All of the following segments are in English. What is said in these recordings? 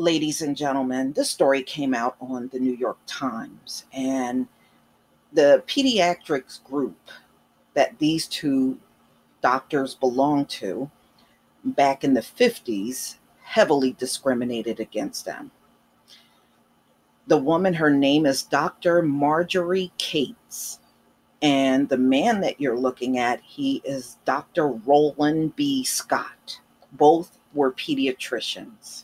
Ladies and gentlemen, this story came out on the New York Times, and the pediatrics group that these two doctors belonged to back in the 50s heavily discriminated against them. The woman, her name is Dr. Marjorie Cates, and the man that you're looking at, he is Dr. Roland B. Scott. Both were pediatricians.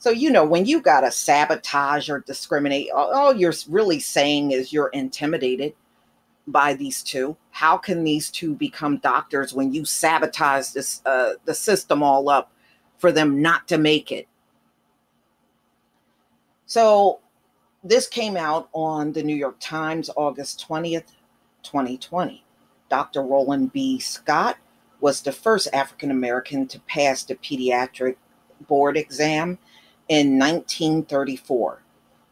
So, when you got to sabotage or discriminate, all you're really saying is you're intimidated by these two. How can these two become doctors when you sabotage the system all up for them not to make it? So this came out on the New York Times, August 20th, 2020. Dr. Roland B. Scott was the first African American to pass the pediatric board exam in 1934.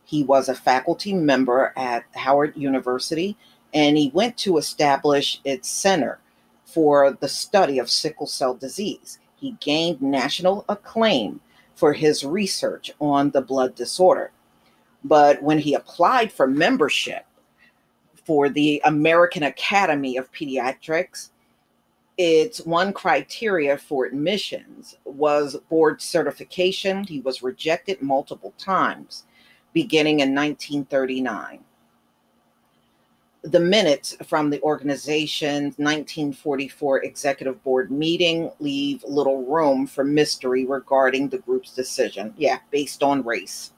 He was a faculty member at Howard University, and he went to establish its center for the study of sickle cell disease. He gained national acclaim for his research on the blood disorder. But when he applied for membership for the American Academy of Pediatrics, its one criteria for admissions was board certification. He was rejected multiple times, beginning in 1939. The minutes from the organization's 1944 executive board meeting leave little room for mystery regarding the group's decision. Based on race.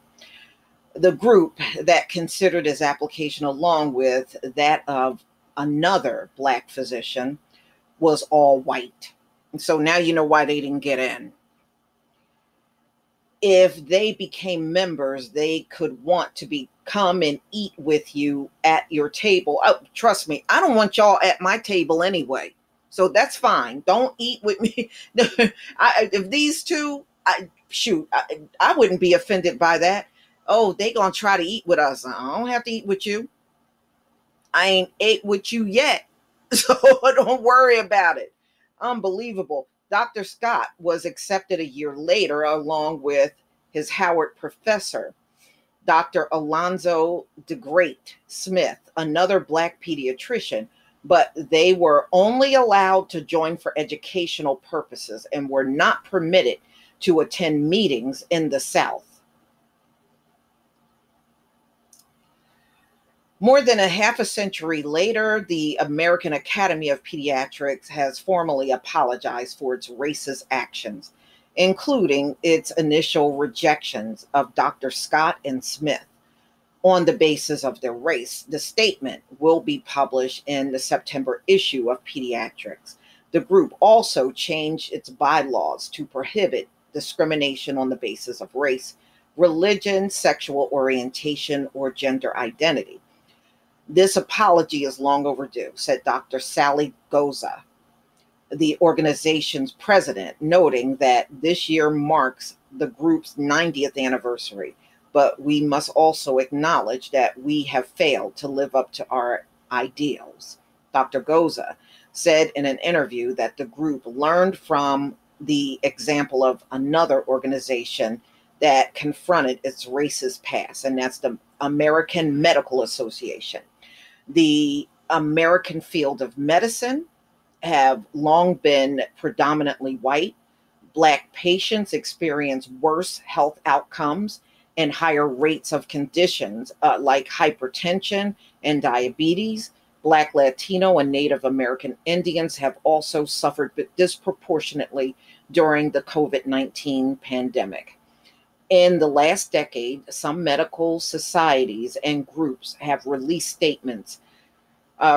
The group that considered his application along with that of another Black physician was all white. And so now you know why they didn't get in. If they became members, they could want to come and eat with you at your table. Oh, trust me, I don't want y'all at my table anyway. So that's fine. Don't eat with me. If these two, I wouldn't be offended by that. Oh, they gonna try to eat with us. I don't have to eat with you. I ain't ate with you yet. So don't worry about it. Unbelievable. Dr. Scott was accepted a year later along with his Howard professor, Dr. Alonzo DeGreat Smith, another Black pediatrician, but they were only allowed to join for educational purposes and were not permitted to attend meetings in the South. More than a half a century later, the American Academy of Pediatrics has formally apologized for its racist actions, including its initial rejections of Dr. Scott and Smith on the basis of their race. The statement will be published in the September issue of Pediatrics. The group also changed its bylaws to prohibit discrimination on the basis of race, religion, sexual orientation, or gender identity. This apology is long overdue, said Dr. Sally Goza, the organization's president, noting that this year marks the group's 90th anniversary, but we must also acknowledge that we have failed to live up to our ideals. Dr. Goza said in an interview that the group learned from the example of another organization that confronted its racist past, and that's the American Medical Association. The American field of medicine have long been predominantly white. Black patients experience worse health outcomes and higher rates of conditions like hypertension and diabetes. Black, Latino, and Native American Indians have also suffered disproportionately during the COVID-19 pandemic. In the last decade, some medical societies and groups have released statements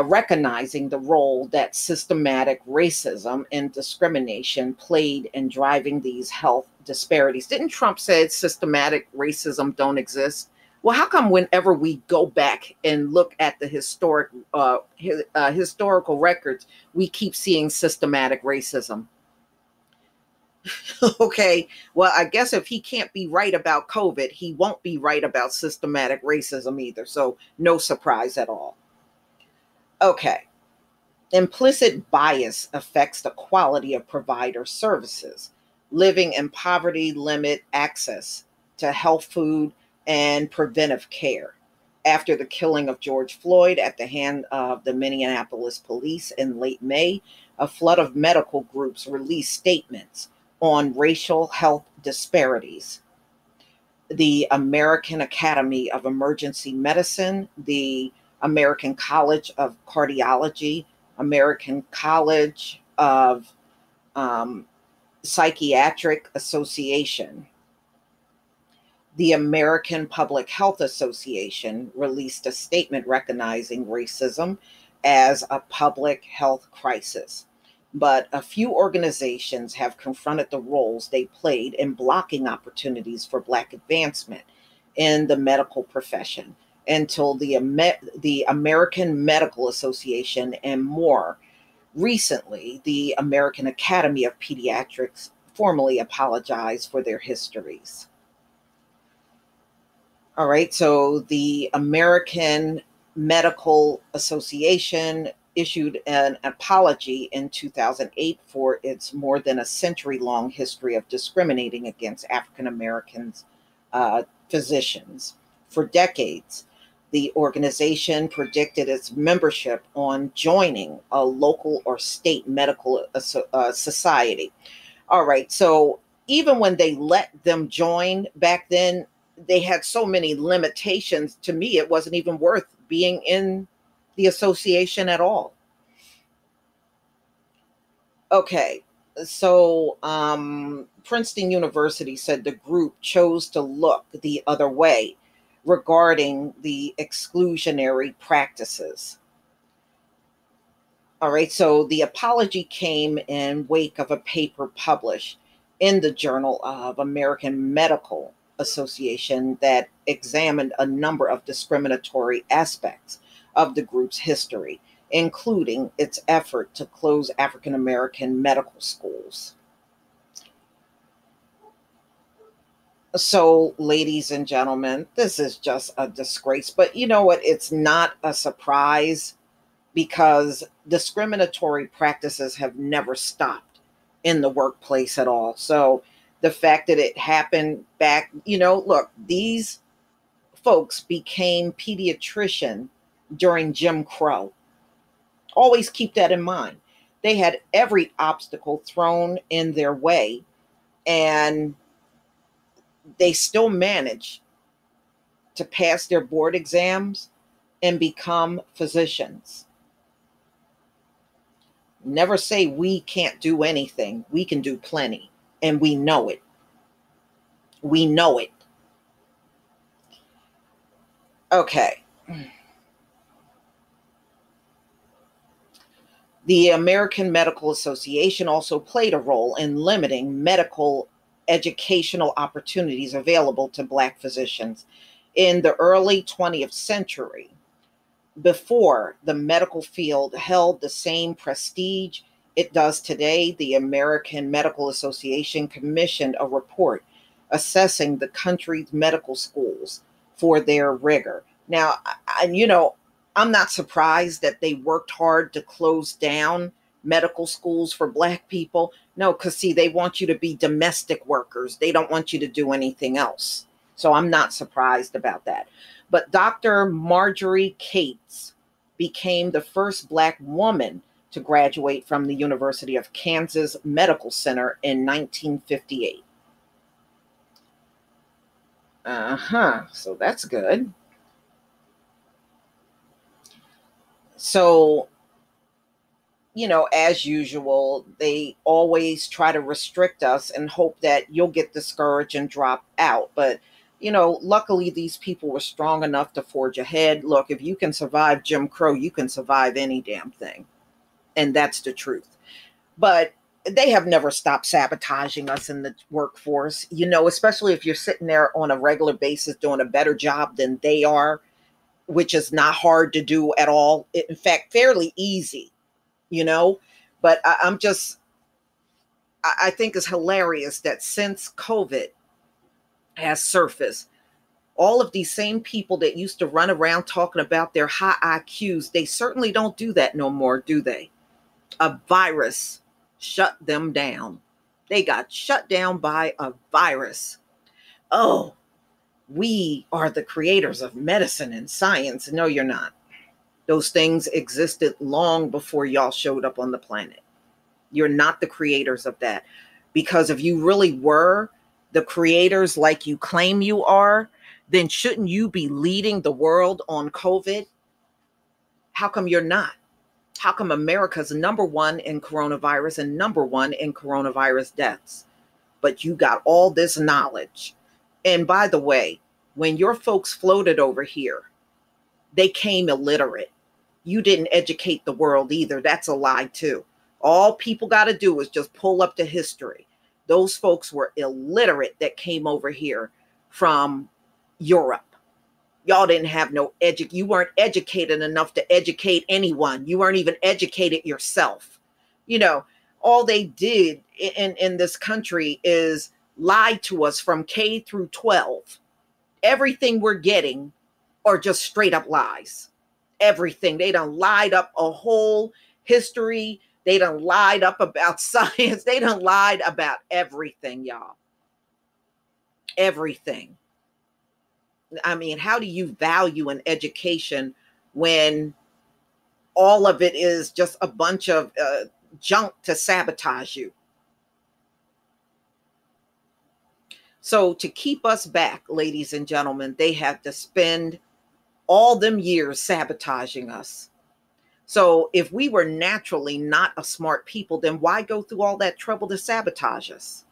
recognizing the role that systematic racism and discrimination played in driving these health disparities. Didn't Trump say systematic racism don't exist? Well, how come whenever we go back and look at the historical records, we keep seeing systematic racism? Okay, well, I guess if he can't be right about COVID, he won't be right about systematic racism either. So no surprise at all. Okay, implicit bias affects the quality of provider services. Living in poverty limit access to health food and preventive care. After the killing of George Floyd at the hand of the Minneapolis police in late May, a flood of medical groups released statements on racial health disparities. The American Academy of Emergency Medicine, the American College of Cardiology, American College of um, Psychiatric Association, the American Public Health Association released a statement recognizing racism as a public health crisis. But a few organizations have confronted the roles they played in blocking opportunities for Black advancement in the medical profession until the American Medical Association and more recently, the American Academy of Pediatrics formally apologized for their histories. All right, so the American Medical Association issued an apology in 2008 for its more than a century long history of discriminating against African Americans physicians. For decades, the organization predicted its membership on joining a local or state medical society. All right, so even when they let them join back then, they had so many limitations. To me, it wasn't even worth being in the association at all. Okay, so Princeton University said the group chose to look the other way regarding the exclusionary practices. All right, so the apology came in wake of a paper published in the Journal of American Medical Association that examined a number of discriminatory aspects of the group's history, including its effort to close African American medical schools. So, ladies and gentlemen, this is just a disgrace. But you know what? It's not a surprise because discriminatory practices have never stopped in the workplace at all. So the fact that it happened back, look, these folks became pediatrician during Jim Crow. Always keep that in mind. They had every obstacle thrown in their way, and they still managed to pass their board exams and become physicians. Never say we can't do anything. We can do plenty, and we know it. We know it. Okay. The American Medical Association also played a role in limiting medical educational opportunities available to Black physicians in the early 20th century. Before the medical field held the same prestige it does today, the American Medical Association commissioned a report assessing the country's medical schools for their rigor. Now, I'm not surprised that they worked hard to close down medical schools for Black people. No, because see, they want you to be domestic workers. They don't want you to do anything else. So I'm not surprised about that. But Dr. Marjorie Cates became the first Black woman to graduate from the University of Kansas Medical Center in 1958. So that's good. So, as usual, they always try to restrict us and hope that you'll get discouraged and drop out. But, luckily these people were strong enough to forge ahead. Look, if you can survive Jim Crow, you can survive any damn thing. And that's the truth. But they have never stopped sabotaging us in the workforce, especially if you're sitting there on a regular basis doing a better job than they are, which is not hard to do at all. In fact, fairly easy, But I think it's hilarious that since COVID has surfaced, all of these same people that used to run around talking about their high IQs, they certainly don't do that no more, do they? A virus shut them down. They got shut down by a virus. Oh, We are the creators of medicine and science. No, you're not. Those things existed long before y'all showed up on the planet. You're not the creators of that. Because if you really were the creators like you claim you are, then shouldn't you be leading the world on COVID? How come you're not? How come America's number one in coronavirus and number one in coronavirus deaths? But you got all this knowledge. And by the way, when your folks floated over here, they came illiterate. You didn't educate the world either. That's a lie too. All people got to do is just pull up the history. Those folks were illiterate that came over here from Europe. Y'all didn't have no you weren't educated enough to educate anyone. You weren't even educated yourself. You know, all they did in this country is lie to us from K through 12. Everything we're getting are just straight up lies. Everything. They done lied up a whole history. They done lied up about science. They done lied about everything, y'all. Everything. I mean, how do you value an education when all of it is just a bunch of junk to sabotage you? So to keep us back, ladies and gentlemen, they have to spend all them years sabotaging us. So if we were naturally not a smart people, then why go through all that trouble to sabotage us?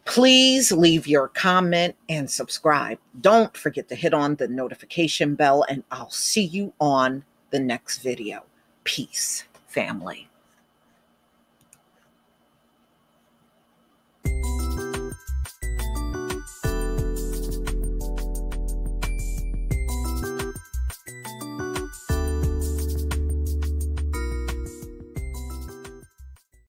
Please leave your comment and subscribe. Don't forget to hit on the notification bell, and I'll see you on the next video. Peace, family.